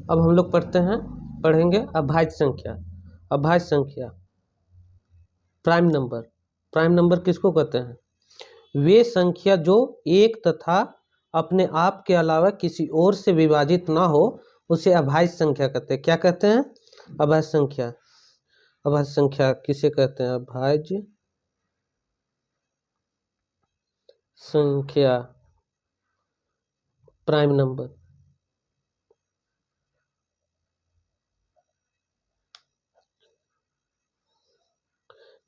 अब हम लोग पढ़ेंगे अभाज्य संख्या। अभाज्य संख्या प्राइम नंबर। प्राइम नंबर किसको कहते हैं? वे संख्या जो एक तथा अपने आप के अलावा किसी और से विभाजित ना हो उसे अभाज्य संख्या कहते हैं। क्या कहते हैं? अभाज्य संख्या। अभाज्य संख्या किसे कहते हैं? अभाज्य संख्या प्राइम नंबर।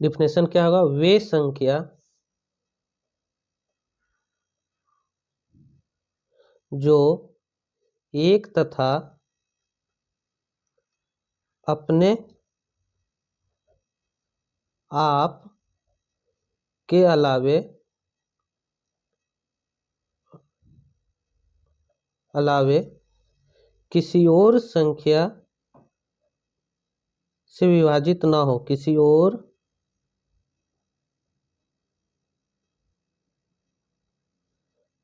डिफिनेशन क्या होगा? वे संख्या जो एक तथा अपने आप के अलावे किसी और संख्या से विभाजित ना हो, किसी और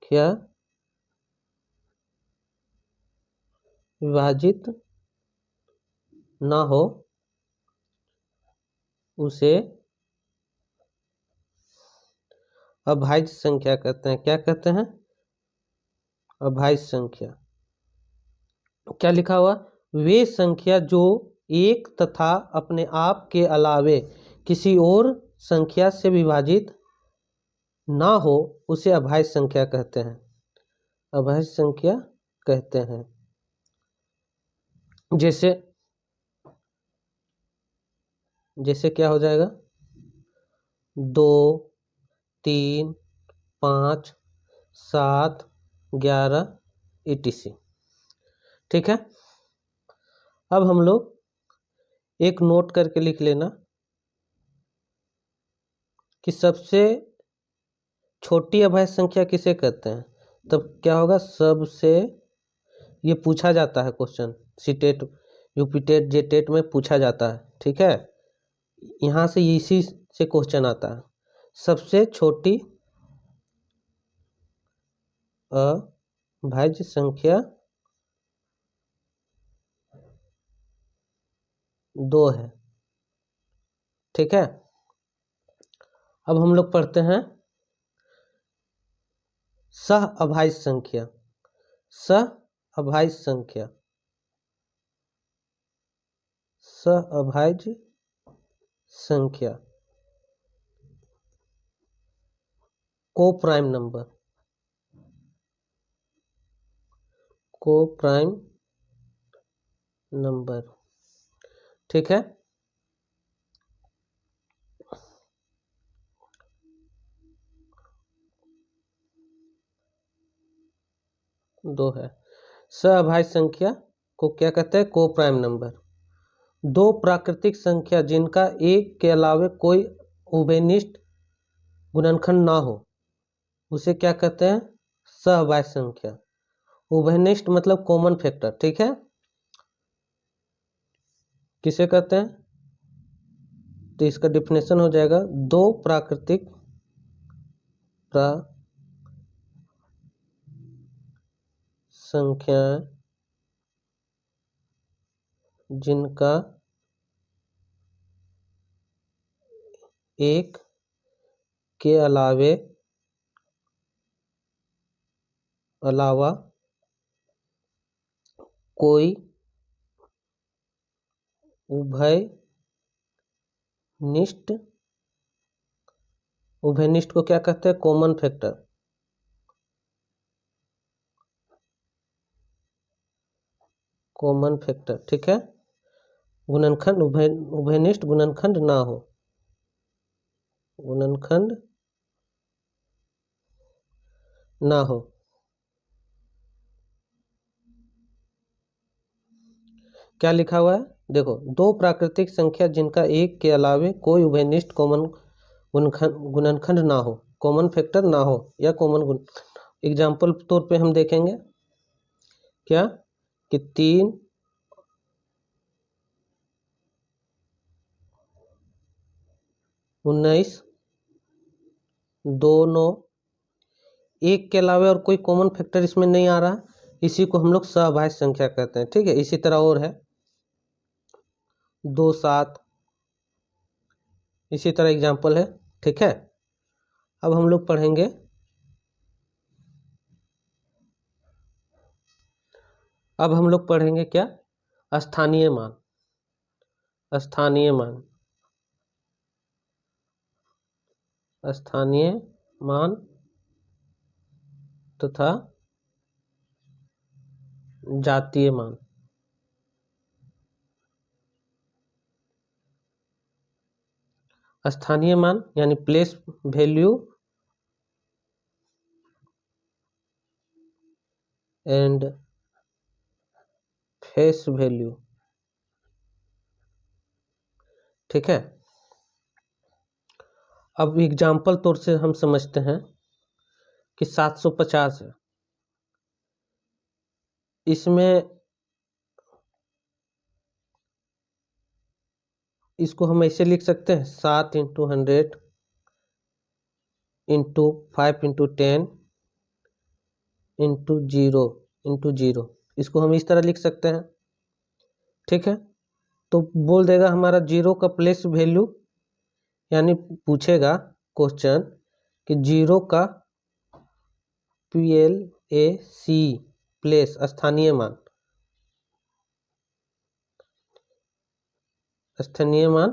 क्या विभाजित ना हो उसे अभाज्य संख्या कहते हैं। क्या कहते हैं? अभाज्य संख्या। क्या लिखा हुआ? वे संख्या जो एक तथा अपने आप के अलावे किसी और संख्या से विभाजित ना हो उसे अभाज्य संख्या कहते हैं। अभाज्य संख्या कहते हैं। जैसे क्या हो जाएगा? 2, 3, 5, 7, 11 etc। ठीक है। अब हम लोग एक नोट करके लिख लेना कि सबसे छोटी अभाज्य संख्या किसे कहते हैं। तब क्या होगा? सबसे, ये पूछा जाता है क्वेश्चन, सीटेट, यूपीटेट, जेटेट में पूछा जाता है। ठीक है, यहाँ से इसी से क्वेश्चन आता है। सबसे छोटी अभाज्य संख्या 2 है। ठीक है। अब हम लोग पढ़ते हैं सह अभाज्य संख्या। सह अभाज्य संख्या, सह अभाज्य संख्या को प्राइम नंबर, को प्राइम नंबर। ठीक है। दो है। सहअभाज्य संख्या को क्या कहते हैं? को प्राइम नंबर। दो प्राकृतिक संख्या जिनका एक के अलावे कोई उभयनिष्ठ गुणनखंड ना हो उसे क्या कहते हैं? सहअभाज्य संख्या। उभयनिष्ठ मतलब कॉमन फैक्टर। ठीक है। किसे कहते हैं? तो इसका डिफिनेशन हो जाएगा, दो प्राकृतिक संख्याएं जिनका एक के अलावा कोई उभयनिष्ठ को क्या कहते हैं? Common factor. Common factor. ठीक है। गुणनखंड उभयनिष्ठ गुणनखंड ना हो, गुणनखंड ना हो। क्या लिखा हुआ है? देखो, दो प्राकृतिक संख्या जिनका एक के अलावे कोई उभयनिष्ठ कॉमन गुणनखंड ना हो, कॉमन फैक्टर ना हो या कॉमन गुण। एग्जाम्पल तौर पे हम देखेंगे क्या कि 3, 19, 2, 9, एक के अलावे और कोई कॉमन फैक्टर इसमें नहीं आ रहा, इसी को हम लोग सहभाज्य संख्या कहते हैं। ठीक है, इसी तरह और है 2 7, इसी तरह एग्जाम्पल है। ठीक है, अब हम लोग पढ़ेंगे क्या, स्थानीय मान। स्थानीय मान, स्थानीय मान तथा जातीय मान। स्थानीय मान यानी place value and face value. ठीक है, अब एग्जाम्पल तौर से हम समझते हैं कि 750 है। इसमें इसको हम ऐसे लिख सकते हैं 7 × 100 × 5 × 10 × 0 × 0, इसको हम इस तरह लिख सकते हैं। ठीक है, तो बोल देगा हमारा 0 का प्लेस वैल्यू, यानी पूछेगा क्वेश्चन कि 0 का PLAC प्लेस स्थानीय मान, स्थानीय मान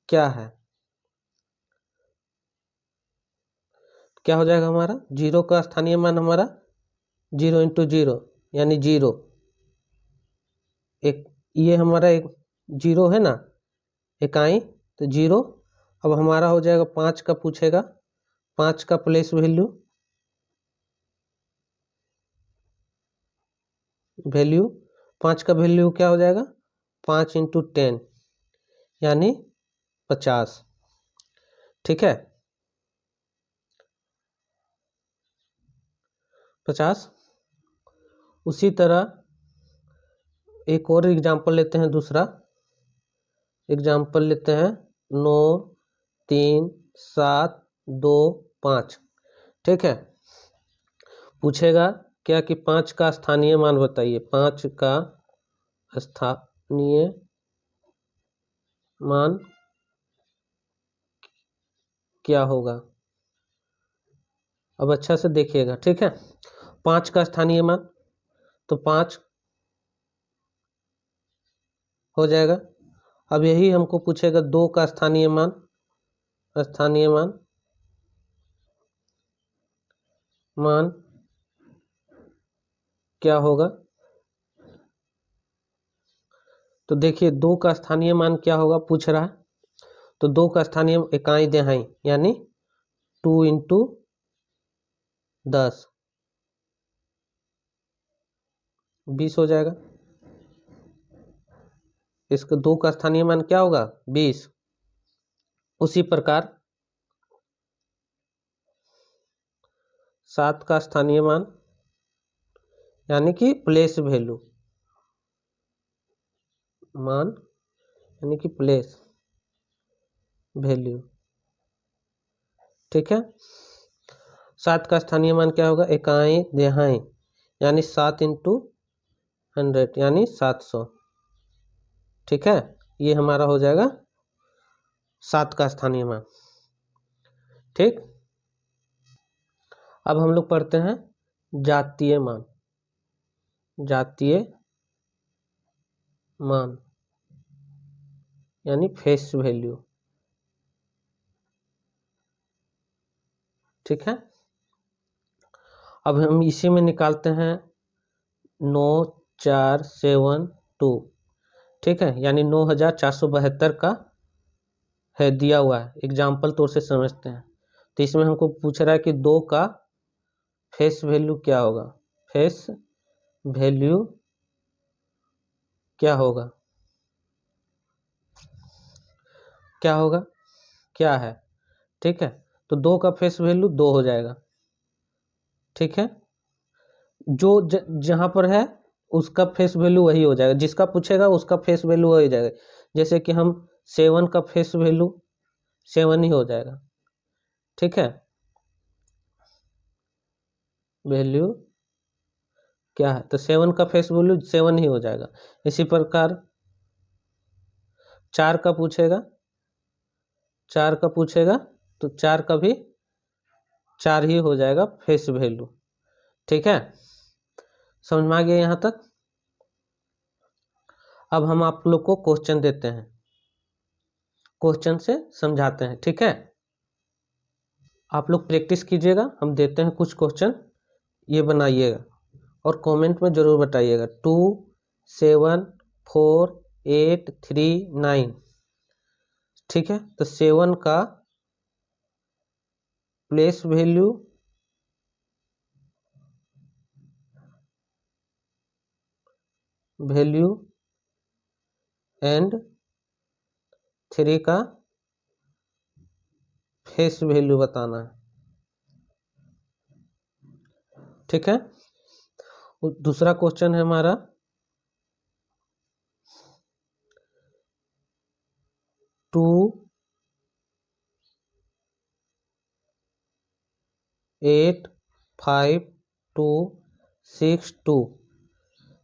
क्या है। क्या हो जाएगा हमारा 0 का स्थानीय मान हमारा 0 × 0 यानी 0। एक ये हमारा एक 0 है ना, इकाई, तो 0। अब हमारा हो जाएगा 5 का, पूछेगा 5 का प्लेस वैल्यू, 5 का वैल्यू क्या हो जाएगा 5 × 10 यानी 50। ठीक है, 50। उसी तरह एक और एग्जाम्पल लेते हैं, दूसरा एग्जाम्पल लेते हैं 9 3 7 2 5। ठीक है, पूछेगा क्या कि 5 का स्थानीय मान बताइए। 5 का स्थानीय मान क्या होगा। अब अच्छा से देखिएगा। ठीक है, 5 का स्थानीय मान तो 5 हो जाएगा। अब यही हमको पूछेगा 2 का स्थानीय मान, स्थानीय मान क्या होगा। तो देखिए 2 का स्थानीय मान क्या होगा पूछ रहा है, तो 2 का स्थानीय इकाई दहाई यानी 2 × 10 20 हो जाएगा। इसका 2 का स्थानीय मान क्या होगा 20। उसी प्रकार 7 का स्थानीय मान यानी कि प्लेस वैल्यू मान यानी कि प्लेस वैल्यू। ठीक है, 7 का स्थानीय मान क्या होगा इकाई दहाई यानी 7 × 100 यानी 700। ठीक है, ये हमारा हो जाएगा 7 का स्थानीय मान। ठीक, अब हम लोग पढ़ते हैं जातीय मान। जातीय मान यानी फेस वैल्यू। ठीक है, अब हम इसी में निकालते हैं 9 4 7 2। ठीक है, यानी 9472 का है, दिया हुआ है, एग्जाम्पल तौर से समझते हैं। तो इसमें हमको पूछ रहा है कि 2 का फेस वैल्यू क्या होगा। फेस वैल्यू क्या होगा, क्या होगा, क्या है। ठीक है, तो 2 का फेस वैल्यू 2 हो जाएगा। ठीक है, जो जहां पर है उसका फेस वैल्यू वही हो जाएगा, जिसका पूछेगा उसका फेस वैल्यू वही हो जाएगा। जैसे कि हम 7 का फेस वैल्यू 7 ही हो जाएगा। ठीक है, वैल्यू क्या है, तो 7 का फेस वैल्यू 7 ही हो जाएगा। इसी प्रकार 4 का पूछेगा, 4 का पूछेगा तो 4 का भी 4 ही हो जाएगा फेस वैल्यू। ठीक है, समझ में आ गया यहाँ तक। अब हम आप लोग को क्वेश्चन देते हैं, क्वेश्चन से समझाते हैं। ठीक है, आप लोग प्रैक्टिस कीजिएगा, हम देते हैं कुछ क्वेश्चन, ये बनाइएगा और कमेंट में जरूर बताइएगा। 2 7 4 8 3 9। ठीक है, तो 7 का प्लेस वैल्यू एंड 3 का फेस वैल्यू बताना है। ठीक है, दूसरा क्वेश्चन है हमारा 2 8 5 2 6 2।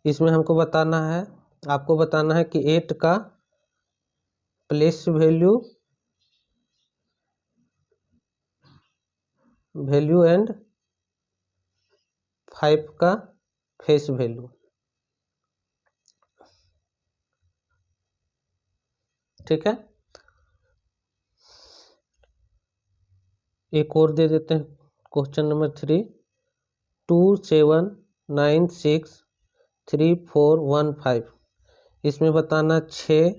इसमें हमको बताना है, आपको बताना है कि 8 का प्लेस वैल्यू एंड 5 का फेस वैल्यू। ठीक है, एक और दे देते हैं क्वेश्चन नंबर 3 2 7 9 6 3 4 1 5। इसमें बताना 6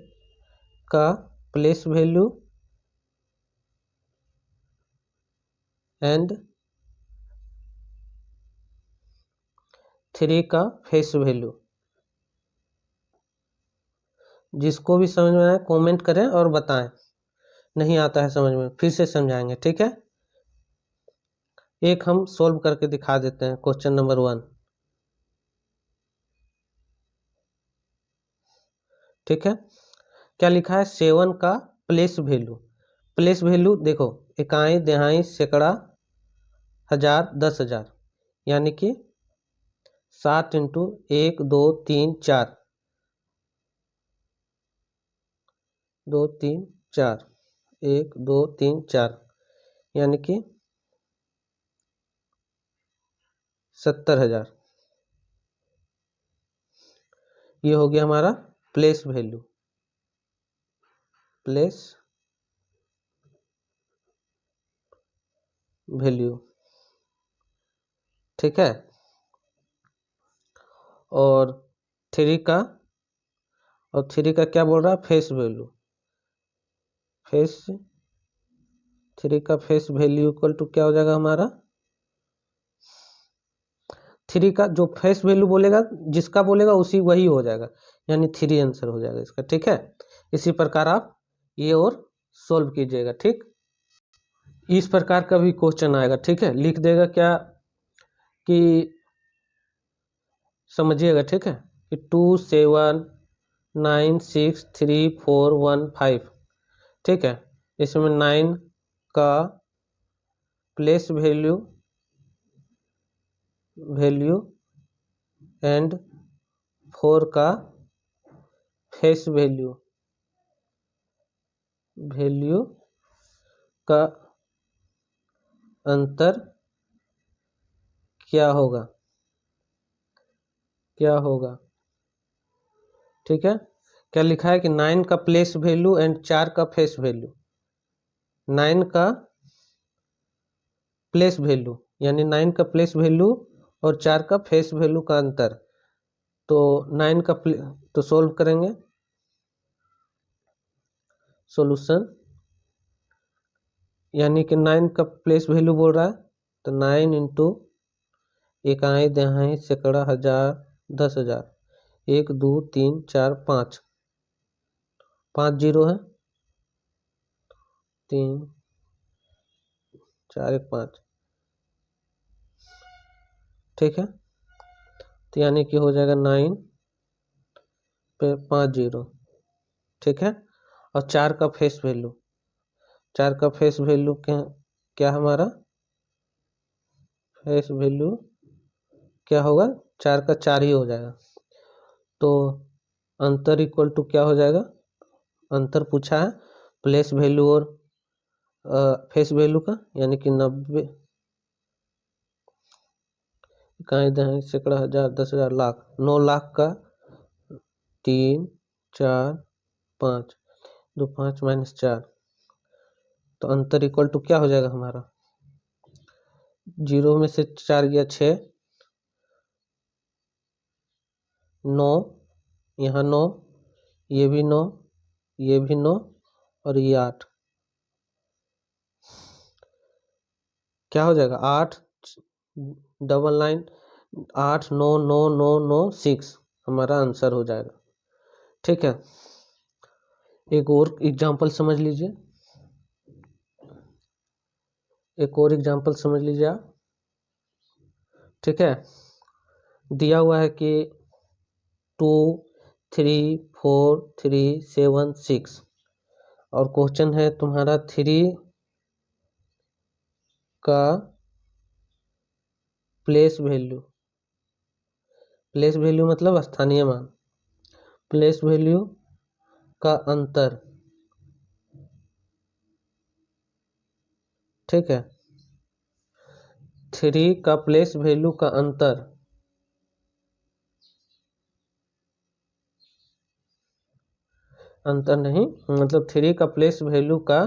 का प्लेस वैल्यू एंड 3 का फेस वैल्यू। जिसको भी समझ में आए कमेंट करें और बताएं, नहीं आता है समझ में फिर से समझाएंगे। ठीक है, एक हम सॉल्व करके दिखा देते हैं क्वेश्चन नंबर 1। ठीक है, क्या लिखा है, 7 का प्लेस वैल्यू। प्लेस वैल्यू देखो, इकाई दहाई सैकड़ा हजार 10,000, यानी कि 7 इंटू 1 2 3 4 2 3 4 1 2 3 4, यानी कि 70,000। ये हो गया हमारा प्लेस वैल्यू, प्लेस वैल्यू। ठीक है, और 3 का, और 3 का क्या बोल रहा है, फेस वैल्यू। फेस 3 का फेस वैल्यू इक्वल टू क्या हो जाएगा हमारा, 3 का जो फेस वैल्यू बोलेगा, जिसका बोलेगा उसी वही हो जाएगा, यानी 3 आंसर हो जाएगा इसका। ठीक है, इसी प्रकार आप ये और सोल्व कीजिएगा। ठीक, इस प्रकार का भी क्वेश्चन आएगा। ठीक है, लिख देगा क्या कि समझिएगा। ठीक है, कि 2 7 9 6 3 4 1 5। ठीक है, इसमें 9 का प्लेस वैल्यू एंड 4 का फेस वैल्यू का अंतर क्या होगा, ठीक है, क्या लिखा है कि 9 का प्लेस वैल्यू एंड 4 का फेस वैल्यू। 9 का प्लेस वैल्यू यानी 9 का प्लेस वैल्यू और 4 का फेस वैल्यू का अंतर। तो 9 का तो सोल्व करेंगे, सॉल्यूशन, यानी कि 9 का प्लेस वैल्यू बोल रहा है, तो 9 इंटू इकाई दहाई सैकड़ा हजार 10,000, 1 2 3 4 5, 5 जीरो है, 3 4 1 5। ठीक है, तो यानी कि हो जाएगा 9 पे 5 जीरो। ठीक है, और 4 का फेस वैल्यू, 4 का फेस वैल्यू क्या हमारा फेस वैल्यू क्या होगा, 4 का 4 ही हो जाएगा। तो अंतर इक्वल टू क्या हो जाएगा, अंतर पूछा है प्लेस वैल्यू और फेस वैल्यू का, यानी कि 90 इकाई दशमलव सैकड़ा हजार 10,000 लाख 9 लाख का 3 4 5 2 5 माइनस 4, तो अंतर इक्वल टू क्या हो जाएगा हमारा, 0 में से 4 गया 6, 9, यहाँ 9, ये भी 9, ये भी 9 और ये 8, क्या हो जाएगा 8 डबल 9 8 9 9 9 9 6 हमारा आंसर हो जाएगा। ठीक है, एक और एग्जांपल समझ लीजिए, एक और एग्जांपल समझ लीजिए आप। ठीक है, दिया हुआ है कि 2 3 4 3 7 6 और क्वेश्चन है तुम्हारा 3 का प्लेस वैल्यू, प्लेस वैल्यू मतलब स्थानीय मान, प्लेस वैल्यू का अंतर। ठीक है, 3 का प्लेस वैल्यू का अंतर, अंतर नहीं मतलब 3 का प्लेस वैल्यू का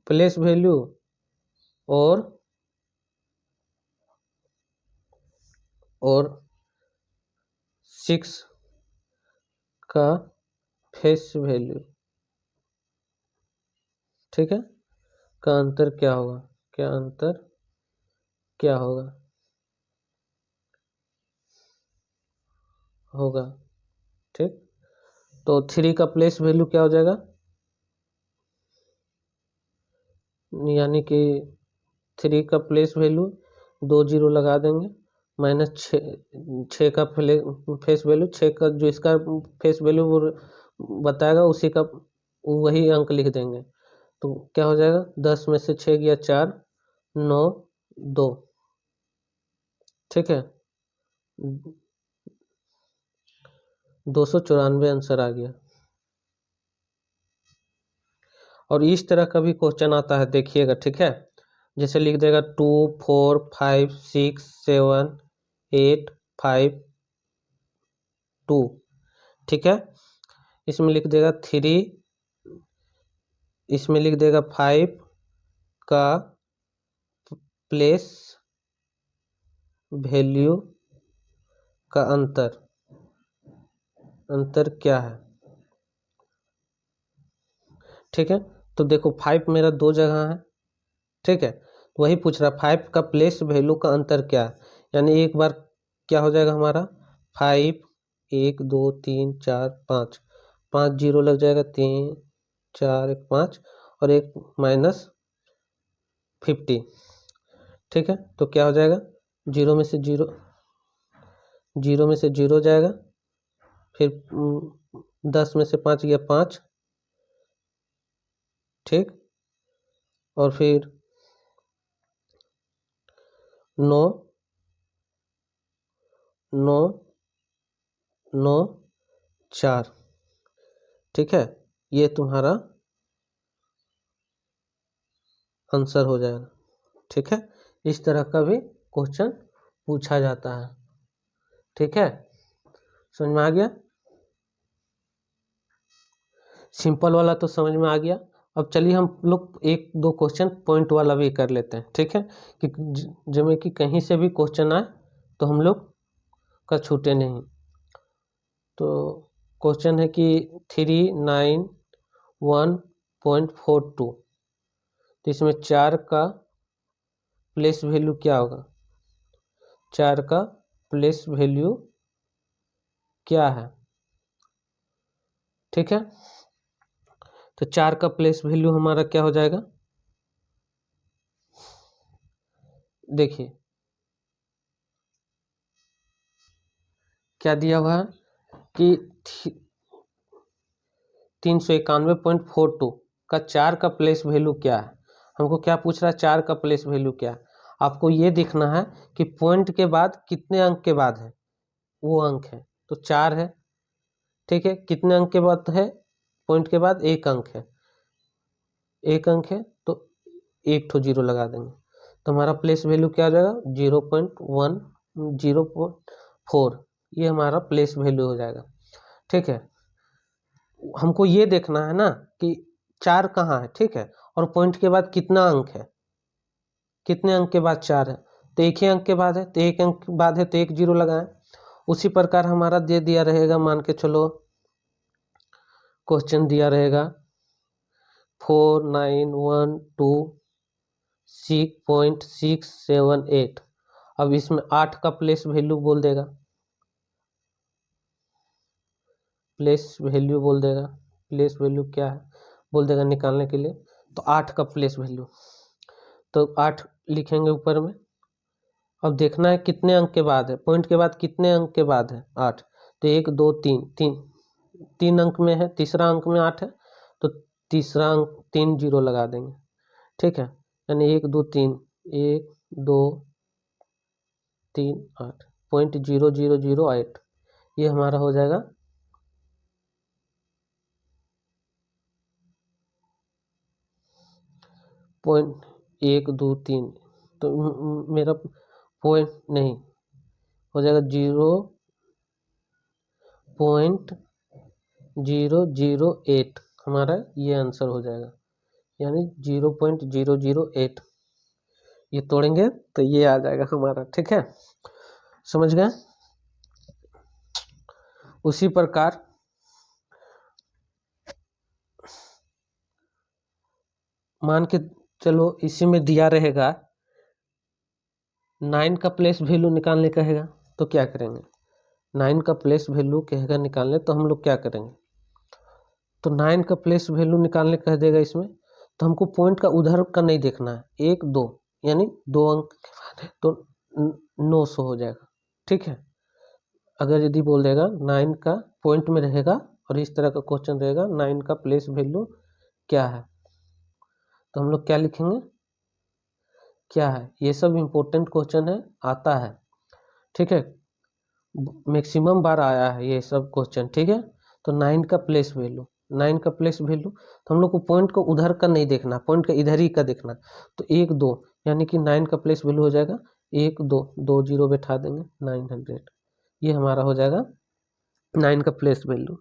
प्लेस वैल्यू और 6 का फेस वैल्यू, ठीक है, का अंतर क्या होगा, क्या अंतर क्या होगा होगा। ठीक, तो 3 का प्लेस वैल्यू क्या हो जाएगा, यानी कि 3 का प्लेस वैल्यू 2 जीरो लगा देंगे, माइनस 6 का फेस वैल्यू, 6 का जो इसका फेस वैल्यू वो बताएगा उसी का वही अंक लिख देंगे, तो क्या हो जाएगा 10 में से 6 गया 4 9 2। ठीक है, 294 आंसर आ गया। और इस तरह का भी क्वेश्चन आता है देखिएगा। ठीक है, जैसे लिख देगा 2 4 5 6 7 8 5 2। ठीक है, इसमें लिख देगा 3, इसमें लिख देगा 5 का प्लेस वैल्यू का अंतर, अंतर क्या है। ठीक है, तो देखो 5 मेरा 2 जगह है। ठीक है, वही पूछ रहा 5 का प्लेस वैल्यू का अंतर क्या है, यानी एक बार क्या हो जाएगा हमारा 5 1 2 3 4 5 5 जीरो लग जाएगा 3 4 1 5 और एक माइनस 50। ठीक है, तो क्या हो जाएगा 0 में से 0, 0 में से 0 जाएगा, फिर 10 में से 5 गया 5। ठीक, और फिर 9 9 9 4। ठीक है, ये तुम्हारा आंसर हो जाएगा। ठीक है, इस तरह का भी क्वेश्चन पूछा जाता है। ठीक है, समझ में आ गया, सिंपल वाला तो समझ में आ गया। अब चलिए हम लोग एक दो क्वेश्चन पॉइंट वाला भी कर लेते हैं। ठीक है, कि जिसमें कि कहीं से भी क्वेश्चन आए तो हम लोग का छूटे नहीं। तो क्वेश्चन है कि 391.42, तो इसमें 4 का प्लेस वैल्यू क्या होगा, 4 का प्लेस वैल्यू क्या है। ठीक है, तो 4 का प्लेस वैल्यू हमारा क्या हो जाएगा, देखिए क्या दिया हुआ है कि 391.42 का 4 का प्लेस वैल्यू क्या है। हमको क्या पूछ रहा है, 4 का प्लेस वैल्यू क्या है। आपको ये देखना है कि पॉइंट के बाद कितने अंक के बाद है, वो अंक है। तो 4 है, ठीक है। कितने अंक के बाद है, पॉइंट के बाद 1 अंक है, 1 अंक है तो 1 ठो 0 लगा देंगे। तो हमारा प्लेस वैल्यू क्या आ जाएगा, 0.1 0.4, ये हमारा प्लेस वैल्यू हो जाएगा, ठीक है। हमको ये देखना है ना कि 4 कहाँ है, ठीक है, और पॉइंट के बाद कितना अंक है, कितने अंक के बाद 4 है, तो 1 ही अंक के बाद है, तो 1 अंक के बाद है तो 1 0 लगाएं। उसी प्रकार हमारा दे दिया रहेगा, मान के चलो क्वेश्चन दिया रहेगा 4912.678। अब इसमें 8 का प्लेस वैल्यू बोल देगा, प्लेस वैल्यू बोल देगा, प्लेस वैल्यू क्या है बोल देगा निकालने के लिए। तो 8 का प्लेस वैल्यू, तो 8 लिखेंगे ऊपर में। अब देखना है कितने अंक के बाद है, पॉइंट के बाद कितने अंक के बाद है 8, तो 1 2 3 3 अंक में है, तीसरा अंक में 8 है, तो तीसरा अंक 3 0 लगा देंगे, ठीक है। यानी 1 2 3 1 2 3 8 .0008, ये हमारा हो जाएगा पॉइंट 1 2 3, तो मेरा पॉइंट नहीं हो जाएगा 0.008, हमारा ये आंसर हो जाएगा, यानी 0.008 ये तोड़ेंगे तो ये आ जाएगा हमारा, ठीक है, समझ गए। उसी प्रकार मान के चलो इसी में दिया रहेगा 9 का प्लेस वैल्यू निकालने कहेगा, तो क्या करेंगे, 9 का प्लेस वैल्यू कहेगा निकालने, तो हम लोग क्या करेंगे, तो 9 का प्लेस वैल्यू निकालने कह देगा इसमें, तो हमको पॉइंट का उधर का नहीं देखना है, 1 2 यानी 2 अंक के बाद है तो 900 हो जाएगा, ठीक है। अगर यदि बोल देगा 9 का पॉइंट में रहेगा और इस तरह का क्वेश्चन रहेगा 9 का प्लेस वैल्यू क्या है, तो हम लोग क्या लिखेंगे, क्या है, ये सब इम्पोर्टेंट क्वेश्चन है, आता है, ठीक है, मैक्सिमम बार आया है ये सब क्वेश्चन, ठीक है। तो 9 का प्लेस वैल्यू, 9 का प्लेस वैल्यू, तो हम लोग को पॉइंट को उधर का नहीं देखना, पॉइंट का इधर ही का देखना, तो 1 2 यानी कि 9 का प्लेस वैल्यू हो जाएगा 1 2 2 0 बैठा देंगे 900, ये हमारा हो जाएगा 9 का प्लेस वैल्यू।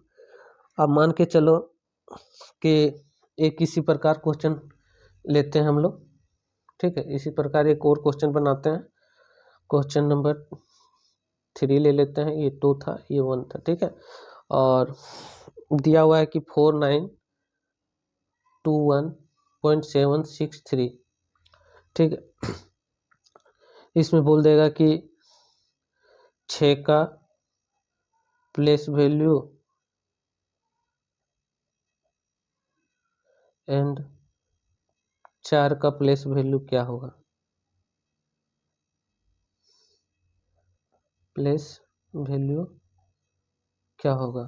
अब मान के चलो कि एक इसी प्रकार क्वेश्चन लेते हैं हम लोग, ठीक है, इसी प्रकार एक और क्वेश्चन बनाते हैं, क्वेश्चन नंबर 3 ले लेते हैं, ये 2 था ये 1 था, ठीक है। और दिया हुआ है कि 4921.763, ठीक है। इसमें बोल देगा कि 6 का प्लेस वैल्यू एंड 4 का प्लेस वैल्यू क्या होगा, प्लेस वैल्यू क्या होगा,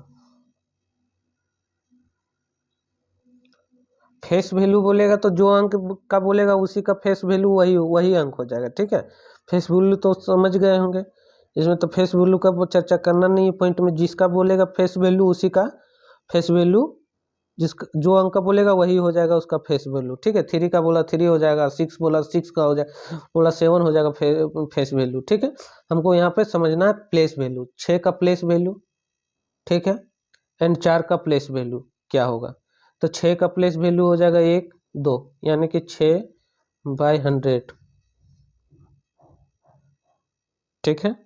फेस वैल्यू बोलेगा तो जो अंक का बोलेगा उसी का फेस वैल्यू वही अंक हो जाएगा, ठीक है। फेस वैल्यू तो समझ गए होंगे, इसमें तो फेस वैल्यू का चर्चा करना नहीं है पॉइंट में, जिसका बोलेगा फेस वैल्यू उसी का फेस वैल्यू, जिसका जो अंक का बोलेगा वही हो जाएगा उसका फेस वैल्यू, ठीक है। 3 का बोला 3 हो जाएगा, 6 बोला 6 का हो जाएगा, बोला 7 हो जाएगा फेस वैल्यू, ठीक है। हमको यहाँ पे समझना है प्लेस वैल्यू, 6 का प्लेस वैल्यू, ठीक है, एंड 4 का प्लेस वैल्यू क्या होगा, तो 6 का प्लेस वैल्यू हो जाएगा 1 2 यानी कि 6/100, ठीक है,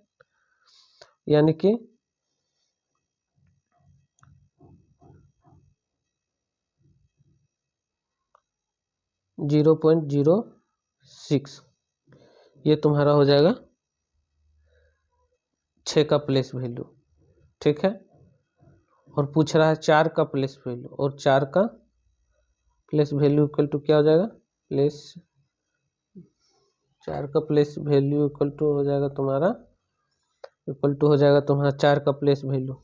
यानी कि 0.06, ये तुम्हारा हो जाएगा 6 का प्लेस वैल्यू, ठीक है। और पूछ रहा है 4 का प्लेस वैल्यू, और 4 का प्लेस वैल्यू इक्वल टू क्या हो जाएगा, 4 का प्लेस वैल्यू इक्वल टू हो जाएगा तुम्हारा, इक्वल टू हो जाएगा तुम्हारा 4 का प्लेस वैल्यू।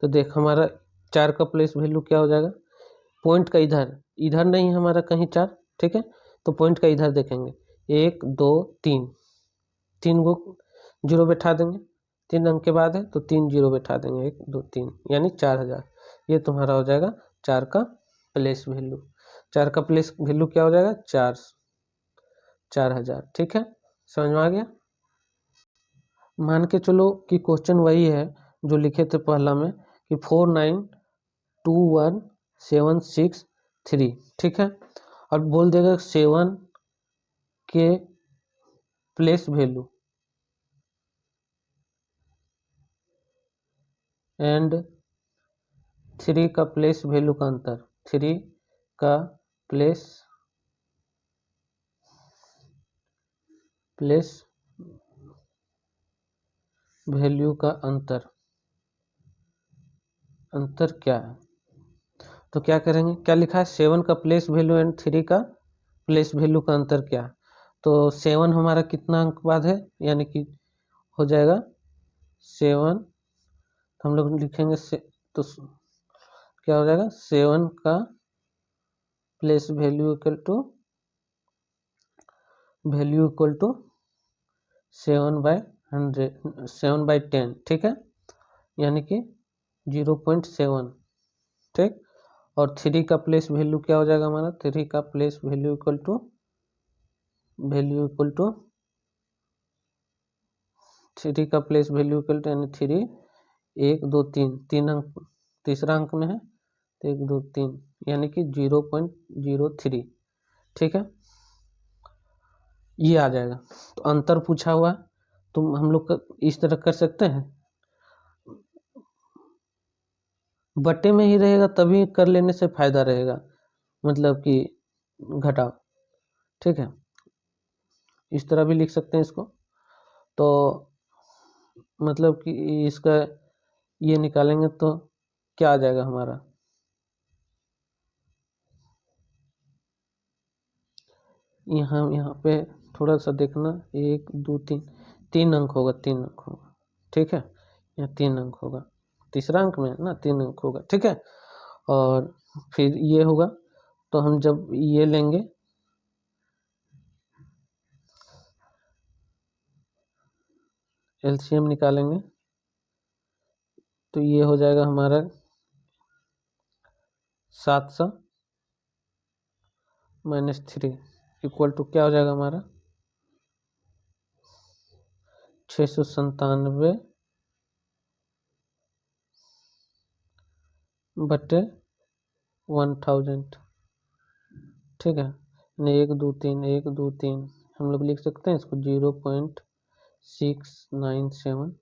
तो देख हमारा 4 का प्लेस वैल्यू क्या हो जाएगा, पॉइंट का इधर इधर नहीं हमारा कहीं 4, ठीक है, तो पॉइंट का इधर देखेंगे, 1 2 3, 3 को जीरो बैठा देंगे, 3 अंक के बाद है तो 3 जीरो बैठा देंगे, 1 2 3 यानी 4000। ये तुम्हारा हो जाएगा 4 का प्लेस वैल्यू। 4 का प्लेस वैल्यू क्या हो जाएगा? 4000। ठीक है, समझ में आ गया? मान के चलो कि क्वेश्चन वही है जो लिखे थे पहला में कि 4921763, ठीक है, और बोल देगा 7 के प्लेस वैल्यू एंड 3 का प्लेस वैल्यू का अंतर, 3 का प्लेस वैल्यू का अंतर क्या है? तो क्या करेंगे, क्या लिखा है? 7 का प्लेस वैल्यू एंड 3 का प्लेस वैल्यू का अंतर क्या है? तो 7 हमारा कितना अंक बाद है, यानी कि हो जाएगा 7, तो हम लोग लिखेंगे तो क्या हो जाएगा? 7 का प्लेस वैल्यू इक्वल टू 7/10, ठीक है, यानी कि 0.7, ठीक। और 3 का प्लेस वैल्यू क्या हो जाएगा हमारा? 3 का प्लेस वैल्यू इक्वल टू 3 का प्लेस वैल्यू इक्वल टू यानी 3 1 2 3, 3 अंक तीसरा अंक में है तो 1 2 3 यानी कि 0.03, ठीक है, ये आ जाएगा। तो अंतर पूछा हुआ तो हम लोग इस तरह कर सकते हैं, बट्टे में ही रहेगा तभी कर लेने से फायदा रहेगा, मतलब कि घटाओ, ठीक है, इस तरह भी लिख सकते हैं इसको। तो मतलब कि इसका ये निकालेंगे तो क्या आ जाएगा हमारा? यहाँ पे थोड़ा सा देखना, 1 2 3, 3 अंक होगा, 3 अंक होगा, ठीक है, यहाँ 3 अंक होगा, तीसरा अंक में ना 3 अंक होगा, ठीक है। और फिर ये होगा तो हम जब ये लेंगे एलसीएम निकालेंगे तो ये हो जाएगा हमारा 700 - 3 इक्वल टू क्या हो जाएगा हमारा? 697 बटे 1000, ठीक है, 1 2 3 1 2 3 हम लोग लिख सकते हैं इसको 0.697,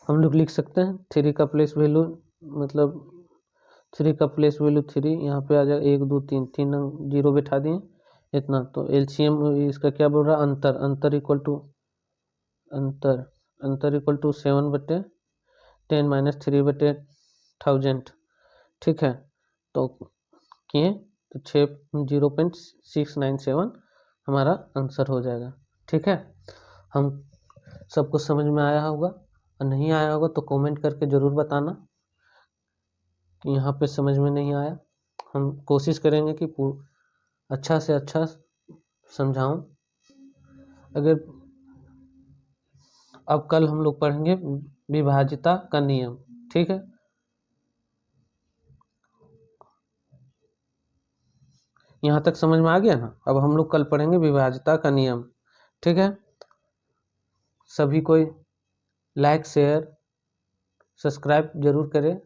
हम लोग लिख सकते हैं 3 का प्लेस वैल्यू, मतलब 3 का प्लेस वैल्यू 3 यहाँ पे आ जाएगा, 1 2 3 3 जीरो बैठा दिए इतना, तो एलसीएम इसका क्या बोल रहा है? अंतर इक्वल टू 7/10 - 3/1000, ठीक है, तो किए तो 0.697 हमारा आंसर हो जाएगा, ठीक है। हम सबको समझ में आया होगा, और नहीं आया होगा तो कमेंट करके ज़रूर बताना कि यहाँ पे समझ में नहीं आया। हम कोशिश करेंगे कि अच्छा से अच्छा समझाऊं। अगर अब कल हम लोग पढ़ेंगे विभाज्यता का नियम, ठीक है, यहाँ तक समझ में आ गया ना? अब हम लोग कल पढ़ेंगे विभाज्यता का नियम, ठीक है। सभी कोई लाइक शेयर सब्सक्राइब जरूर करें।